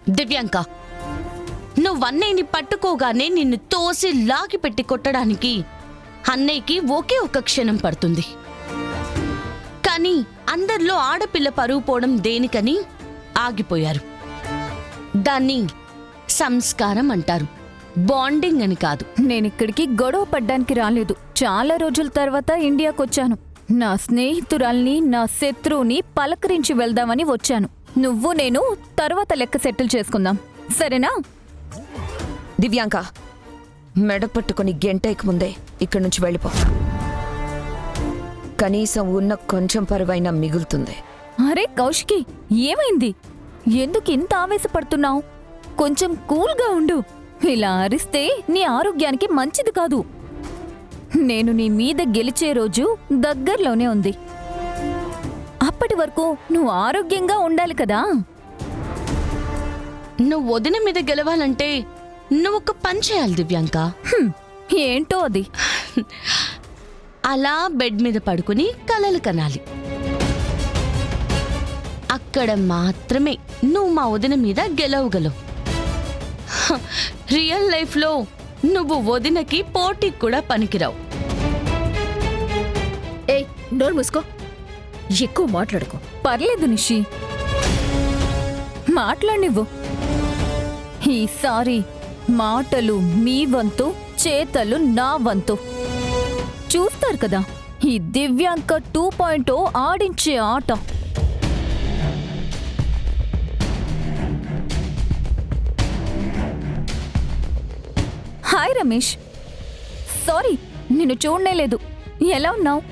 దివ్యాంక, నువ్వన్నయ్యని పట్టుకోగానే నిన్ను తోసి లాగి పెట్టి కొట్టడానికి అన్నయ్యకి ఒకే ఒక క్షణం పడుతుంది. కానీ అందరిలో ఆడపిల్ల పరువు పోవడం దేనికని ఆగిపోయారు. దాన్ని సంస్కారం అంటారు, బాండింగ్ అని కాదు. నేనిక్కడికి గొడవ పడ్డానికి రాలేదు. చాలా రోజుల తర్వాత ఇండియాకొచ్చాను. నా స్నేహితురాల్ని, నా శత్రువుని పలకరించి వెళ్దామని వచ్చాను. నువ్వు నేను తర్వాత లెక్క సెటిల్ చేసుకుందాం, సరేనా? దివ్యాంక, మెడ పట్టుకుని గంటేకి ముందే ఇక్కడి నుంచి వెళ్ళిపో. కనీసం ఉన్న కొంచెం పరువైనా మిగులుతుంది. అరే కౌశికి, ఏమైంది? ఎందుకు ఇంత ఆవేశపడుతున్నావు? కొంచెం కూల్గా ఉండు. ఇలా అరిస్తే నీ ఆరోగ్యానికి మంచిది కాదు. నేను నీ మీద గెలిచే రోజు దగ్గరలోనే ఉంది. అప్పటి వరకు నువ్వు ఆరోగ్యంగా ఉండాలి కదా. నువ్వు వదిన మీద గెలవాలంటే నువ్వు ఒక పని చేయాలి దివ్యాంక. ఏంటో అది? అలా బెడ్ మీద పడుకుని కలలు కనాలి. అక్కడ మాత్రమే నువ్వు మా వదిన మీద గెలవగలవు. రియల్ లైఫ్లో నువ్వు వదినకి పోటీకి కూడా పనికిరావు. ఏయ్, నోరు మూసుకో, ఎక్కువ మాట్లాడుకో. పర్లేదు నిషి, మాట్లాడినివ్వు. ఈసారి మాటలు మీ వంతు, చేతలు నా వంతు. చూస్తారు కదా ఈ దివ్యాంక 2.0 ఆడించే ఆట. హాయ్ రమేష్, సారీ నిన్ను చూడనేలేదు. ఎలా ఉన్నావు?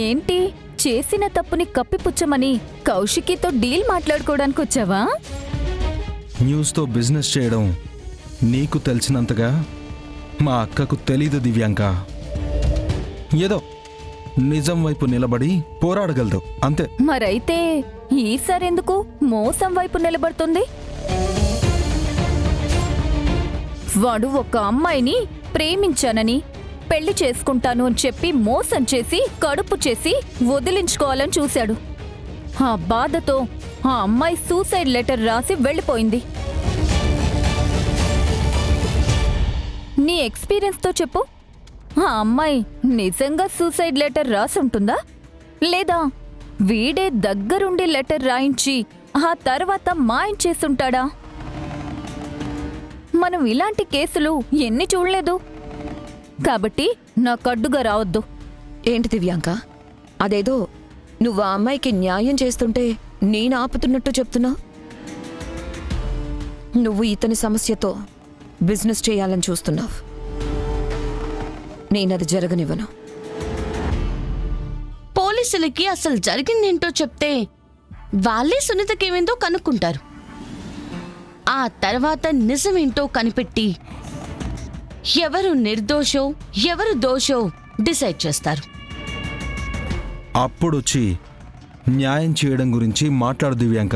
ఏంటి, చేసిన తప్పుని కప్పిపుచ్చమని కౌశికితో డీల్ మాట్లాడుకోవడానికి వచ్చావా? న్యూస్తో బిజినెస్ చేయడం నీకు తెలిసినంతగా మా అక్కకు తెలీదు దివ్యాంక. ఏదో నిజం వైపు నిలబడి పోరాడగలదు, అంతే. మరైతే ఈసారెందుకు మోసం వైపు నిలబడుతుంది? వాడు ఒక అమ్మాయిని ప్రేమించానని, పెళ్లి చేసుకుంటాను అని చెప్పి మోసం చేసి, కడుపు చేసి వదిలించుకోవాలని చూశాడు. ఆ బాధతో ఆ అమ్మాయి సూసైడ్ లెటర్ రాసి వెళ్ళిపోయింది. నీ ఎక్స్పీరియన్స్తో చెప్పు, ఆ అమ్మాయి నిజంగా సూసైడ్ లెటర్ రాసుంటుందా, లేదా వీడే దగ్గరుండి లెటర్ రాయించి ఆ తర్వాత మాయించేసుంటాడా? మనం ఇలాంటి కేసులు ఎన్ని చూడలేదు. కాబట్టి నాకు అడ్డుగా రావద్దు. ఏంటి దివ్యాంక, అదేదో నువ్వు ఆ అమ్మాయికి న్యాయం చేస్తుంటే నేను ఆపుతున్నట్టు చెప్తున్నావు. నువ్వు ఇతని సమస్యతో బిజినెస్ చేయాలని చూస్తున్నావు. నేనది జరగనివ్వను. పోలీసులకి అసలు జరిగిందేంటో చెప్తే వాళ్ళే సునీతకేమైందో కనుక్కుంటారు. ఆ తర్వాత నిజమేంటో కనిపెట్టి ఎవరు నిర్దోషో ఎవరు దోషో డిసైడ్ చేస్తారు. అప్పుడొచ్చి న్యాయం చేయడం గురించి మాట్లాడు దివ్యాంక.